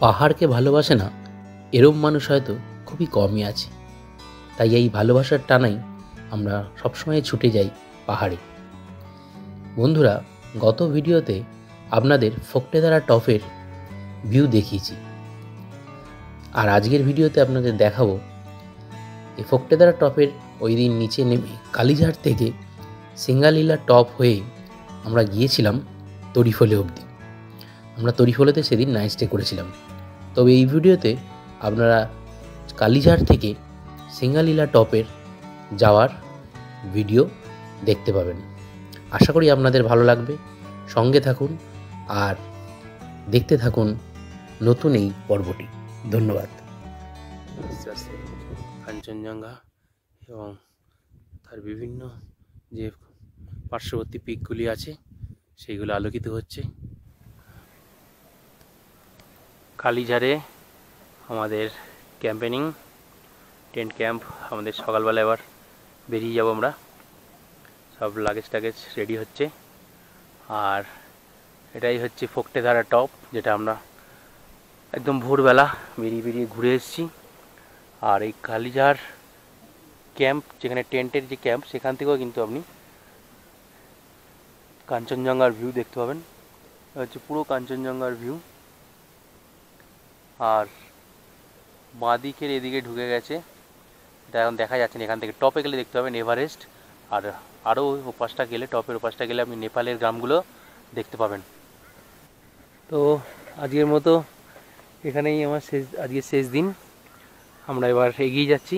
পাহাড়কে ভালোবাসে না এরম মানুষ হয়তো খুবই কমই আছে। তাই এই ভালোবাসার টানাই আমরা সবসময় ছুটে যাই পাহাড়ে। বন্ধুরা, গত ভিডিওতে আপনাদের ফোকটেধারা টপের ভিউ দেখিয়েছি, আর আজকের ভিডিওতে আপনাদের দেখাবো এই ফোকটেধারা টপের ওই দিন নিচে নেমে কালীঝাড় থেকে সিঙ্গালীলা টপ হয়ে আমরা গিয়েছিলাম তরিফলে অবধি। আমরা তরিফলেতে সেদিন নাইট স্টে করেছিলাম। তবে এই ভিডিওতে আপনারা কালীঝাড় থেকে সিঙ্গালীলা টপের যাওয়ার ভিডিও দেখতে পাবেন। আশা করি আপনাদের ভালো লাগবে। সঙ্গে থাকুন আর দেখতে থাকুন নতুন এই পর্বটি। ধন্যবাদ। আস্তে আস্তে কাঞ্চনজঙ্ঘা এবং তার বিভিন্ন যে পার্শ্ববর্তী পিকগুলি আছে সেইগুলো আলোকিত হচ্ছে। কালীঝাড়ে আমাদের ক্যাম্পেনিং টেন্ট ক্যাম্প, আমাদের সকালবেলা এবার বেরিয়ে যাব আমরা। সব লাগেজ টাগেজ রেডি হচ্ছে। আর এটাই হচ্ছে ফোকটেধারা টপ, যেটা আমরা একদম ভোরবেলা বেরিয়ে ঘুরে এসেছি। আর এই কালীঝাড় ক্যাম্প, যেখানে টেন্টের যে ক্যাম্প, সেখান থেকেও কিন্তু আপনি কাঞ্চনজঙ্ঘার ভিউ দেখতে পাবেন। এটা হচ্ছে পুরো কাঞ্চনজঙ্ঘার ভিউ। আর বাঁদিকের এদিকে ঢুকে গেছে, এটা এখন দেখা যাচ্ছে না। এখান থেকে টপে গেলে দেখতে পাবেন এভারেস্ট, আর আরও ওপাশটা গেলে, টপের ওপাশটা গেলে আপনি নেপালের গ্রামগুলো দেখতে পাবেন। তো আজকের মতো এখানেই আমার আজকের শেষ দিন। আমরা এবার এগিয়ে যাচ্ছি।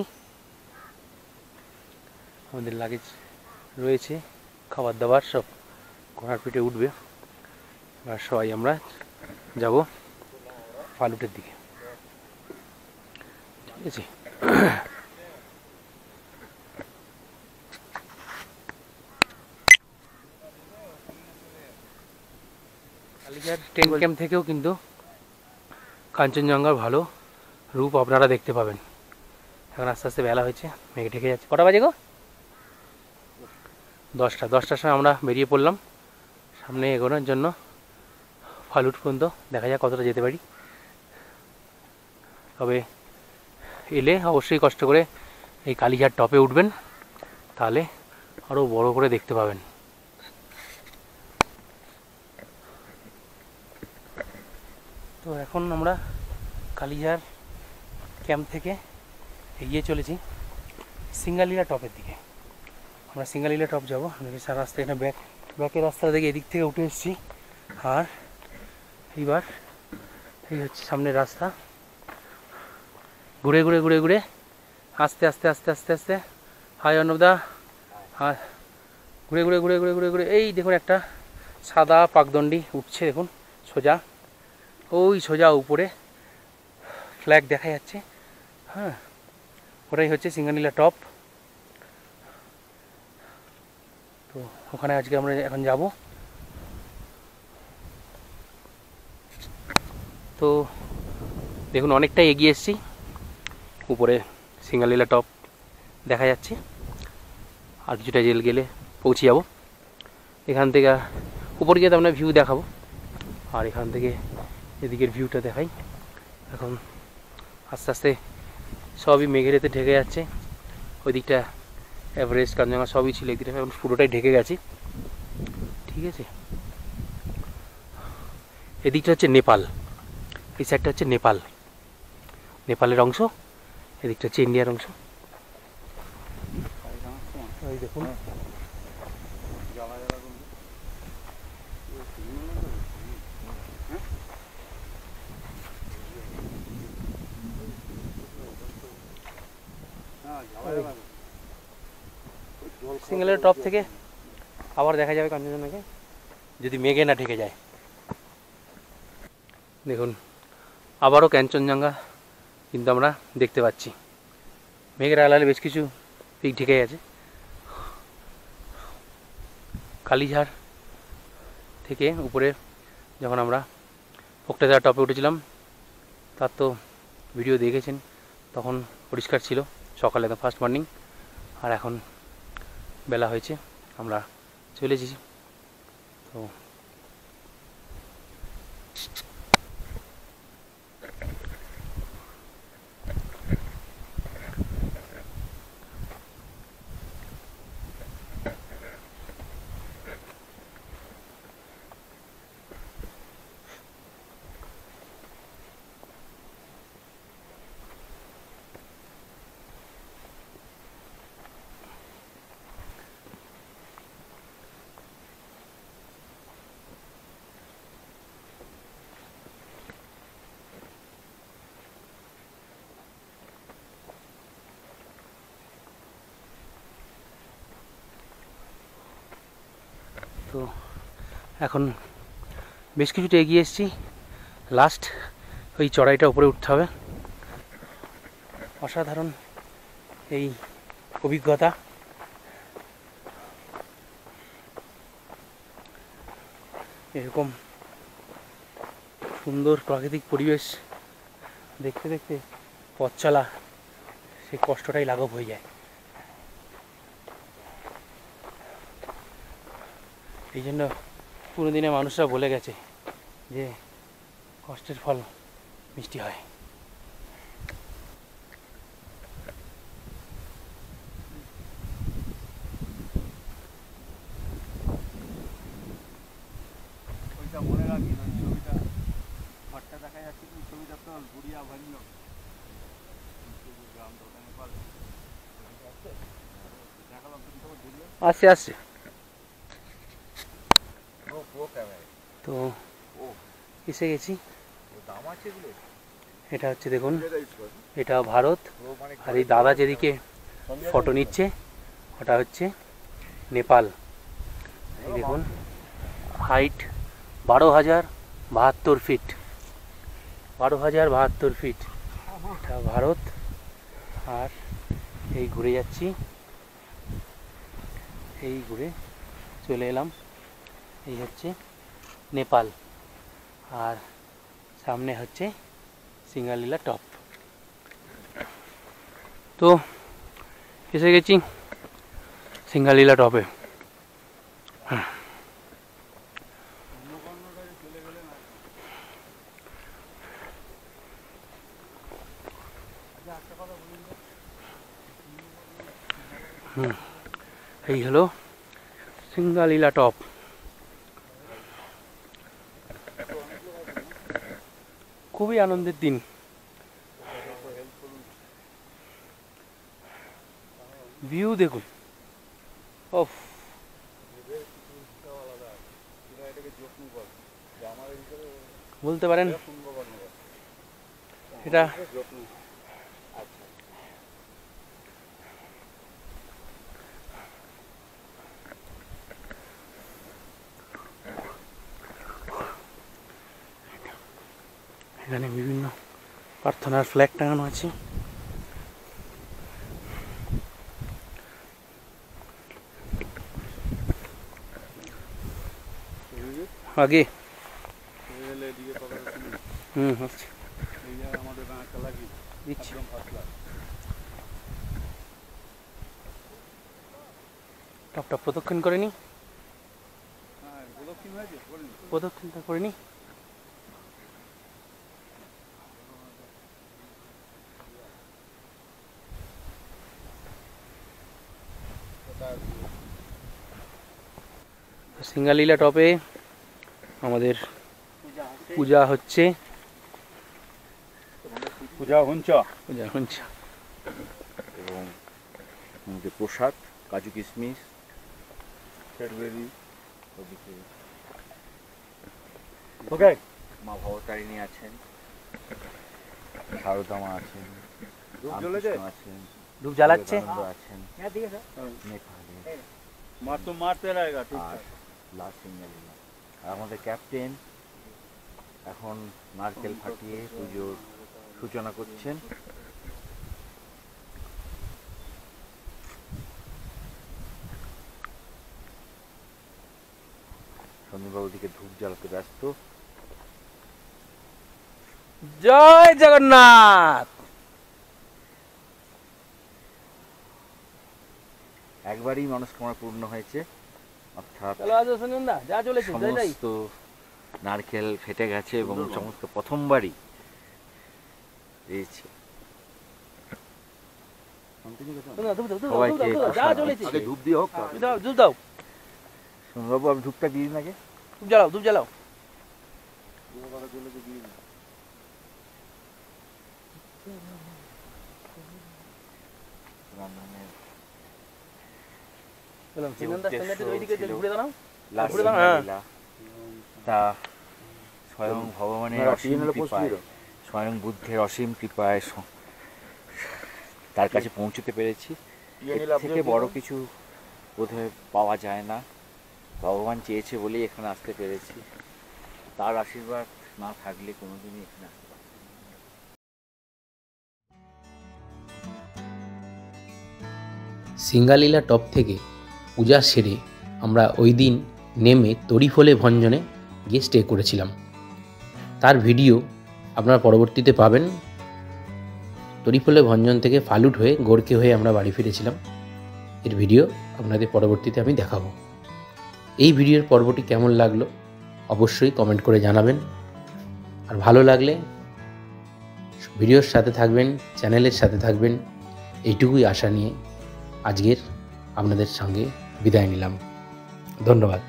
আমাদের লাগেজ রয়েছে, খাবার দাবার সব ঘোড়ার পিঠে উঠবে। আর সবাই আমরা যাব ফালুটের দিকে। ঠিক আছে। কালীঝাড় টেন্ট ক্যাম্প থেকেও কিন্তু কাঞ্চনজঙ্ঘার ভালো রূপ আপনারা দেখতে পাবেন। এখন আস্তে আস্তে বেলা হয়েছে, মেঘে ঢেকে যাচ্ছে। কটা বাজে গো? 10টার সময় আমরা বেরিয়ে পড়লাম সামনে এগোনোর জন্য। ফালুট পর্যন্ত দেখা যাক কতটা যেতে পারি। তবে এলে অবশ্যই কষ্ট করে এই কালীঝাড় টপে উঠবেন, তাহলে আরও বড় করে দেখতে পাবেন। তো এখন আমরা কালীঝাড় ক্যাম্প থেকে এগিয়ে চলেছি সিঙ্গালীলা টপের দিকে। আমরা সিঙ্গালীলা টপ যাবো। আমি সারা রাস্তা এখানে ব্যাকের রাস্তা থেকে এদিক থেকে উঠে এসেছি। আর এইবার এই হচ্ছে সামনের রাস্তা। ঘুরে ঘুরে ঘুরে ঘুরে আস্তে আস্তে আস্তে আস্তে আস্তে হাই অর্ণবদা, আর ঘুরে ঘুরে ঘুরে ঘুরে ঘুরে ঘুরে এই দেখুন একটা সাদা পাকদণ্ডি উঠছে, দেখুন সোজা, ওই সোজা উপরে ফ্ল্যাগ দেখা যাচ্ছে। হ্যাঁ, ওটাই হচ্ছে সিঙ্গালীলা টপ। তো ওখানে আজকে আমরা এখন যাব। তো দেখুন অনেকটাই এগিয়ে এসেছি, উপরে সিঙ্গালীলা টপ দেখা যাচ্ছে। আর কিছুটা জেল গেলে পৌঁছে যাব। এখান থেকে উপরে গিয়ে তো আমরা ভিউ দেখাবো, আর এখান থেকে এদিকের ভিউটা দেখাই। এখন আস্তে আস্তে সবই মেঘের এতে ঢেকে যাচ্ছে। ওই দিকটা এভারেস্ট, কাঞ্চনজঙ্ঘা সবই ছিল, এদিকটা এখন পুরোটাই ঢেকে গেছে। ঠিক আছে, এদিকটা হচ্ছে নেপাল, এই সাইডটা হচ্ছে নেপালের অংশ, এদিকটা হচ্ছে ইন্ডিয়ার অংশ। ওই দেখুন সিঙ্গালীলা টপ থেকে আবার দেখা যাবে কাঞ্চনজঙ্ঘাকে, যদি মেঘে না ঢেকে যায়। দেখুন আবারও কাঞ্চনজঙ্ঘা কিন্তু আমরা দেখতে পাচ্ছি। মেঘের আড়ালে বেশ কিছু পিক ঢেকে গেছে। কালীঝাড় থেকে উপরে যখন আমরা ফোকটেধারা টপে উঠেছিলাম, তার তো ভিডিও দেখেছেন, তখন পরিষ্কার ছিল, সকালে একদম ফার্স্ট মর্নিং। আর এখন বেলা হয়েছে, আমরা চলে এসেছি। তো তো এখন বেশ কিছুটা এগিয়ে এসেছি, লাস্ট ওই চড়াইটা উপরে উঠতে হবে। অসাধারণ এই অভিজ্ঞতা। এরকম সুন্দর প্রাকৃতিক পরিবেশ দেখতে দেখতে পথ চলা, সেই কষ্টটাই লাঘব হয়ে যায়। এই জন্য পুরো দিনে মানুষরা বলে গেছে যে কষ্টের ফল মিষ্টি হয়। মনে রাখি ছবিটা ঘরটা দেখা যাচ্ছে, ছবিটা তো বুড়িয়া ভান্য আসছে আসছে। তো এসে গেছি। এটা হচ্ছে দেখুন, এটা ভারত, আর এই দাদা যেদিকে ফটো নিচ্ছে ওটা হচ্ছে নেপাল। এই দেখুন হাইট 12,072 ফিট, 12,072 ফিট। এটা ভারত। আর এই ঘুরে যাচ্ছি, এই ঘুরে চলে এলাম, এই হচ্ছে নেপাল। আর সামনে হচ্ছে সিঙ্গালীলা টপ। তো এসে গেছি সিঙ্গালীলা টপে। এই হলো সিঙ্গালীলা টপ। খুবই আনন্দের দিন। ভিউ দেখুন, ওফ, বলতে পারেন এটা এখানে বিভিন্ন প্রার্থনার ফ্ল্যাগ টাঙানো আছে। আগে হচ্ছে দিচ্ছি। টপটা প্রদক্ষিণ করে নি, প্রদক্ষিণটা করে নি। সিঙ্গালীলা টপে আমাদের পূজা হচ্ছে, পূজা হচ্ছে এবং আমাদের প্রসাদ কাজু কিশমিশ ক্যাডবেরি, ওদিকে ওকে মা ভবতারিণী আছেন, শারদামা আছেন, জ্বলেছে? রামকৃষ্ণ আছেন, ধূপ জ্বালাচ্ছে। বিবেকানন্দ আছেন নেপালে, মার তো মারতে रहेगा আর লাস্ট সিঙ্গালীলা। আর আমাদের ক্যাপ্টেন এখন নারকেল ফাটিয়ে পুজোর সূচনা করছেন। সন্দীপবাবু দিকে ধূপ জ্বালাতে ব্যস্ত। জয় জগন্নাথ। একবারই মনস্কামনা পূর্ণ হয়েছে, অর্থাৎ সমস্ত নারকেল ফেটে গেছে এবং সমস্ত প্রথমবারই পেয়েছে। সবাইকে প্রসাদ দিচ্ছে। ধূপ দিয়ে হোক। ধূপ দাও, সন্দীপবাবু আমি ধূপটা দিয়ে দিন আগে। ধূপ জ্বালাও, ধূপ জ্বালাও। তা স্বয়ং ভগবানের অসীম কৃপায়, স্বয়ং বুদ্ধের অসীম কৃপায় তার কাছে পৌঁছতে পেরেছি। এর থেকে বড় কিছু বোধহয় পাওয়া যায় না। ভগবান চেয়েছে বলেই এখানে আসতে পেরেছি। তার আশীর্বাদ না থাকলে কোনোদিনই এখানে আসতে পারতাম না। সিঙ্গালীলা টপ থেকে পূজা সেরে আমরা ওই দিন নেমে তড়িফলে ভঞ্জনে গিয়ে স্টে করেছিলাম। তার ভিডিও আপনারা পরবর্তীতে পাবেন। তড়িফলে ভঞ্জন থেকে ফালুট হয়ে গোরকে হয়ে আমরা বাড়ি ফিরেছিলাম। এর ভিডিও আপনাদের পরবর্তীতে আমি দেখাবো। এই ভিডিওর পর্বটি কেমন লাগলো অবশ্যই কমেন্ট করে জানাবেন। আর ভালো লাগলে ভিডিওর সাথে থাকবেন, চ্যানেলের সাথে থাকবেন, এইটুকুই আশা নিয়ে আজকের আপনাদের সঙ্গে বিদায় নিলাম। ধন্যবাদ।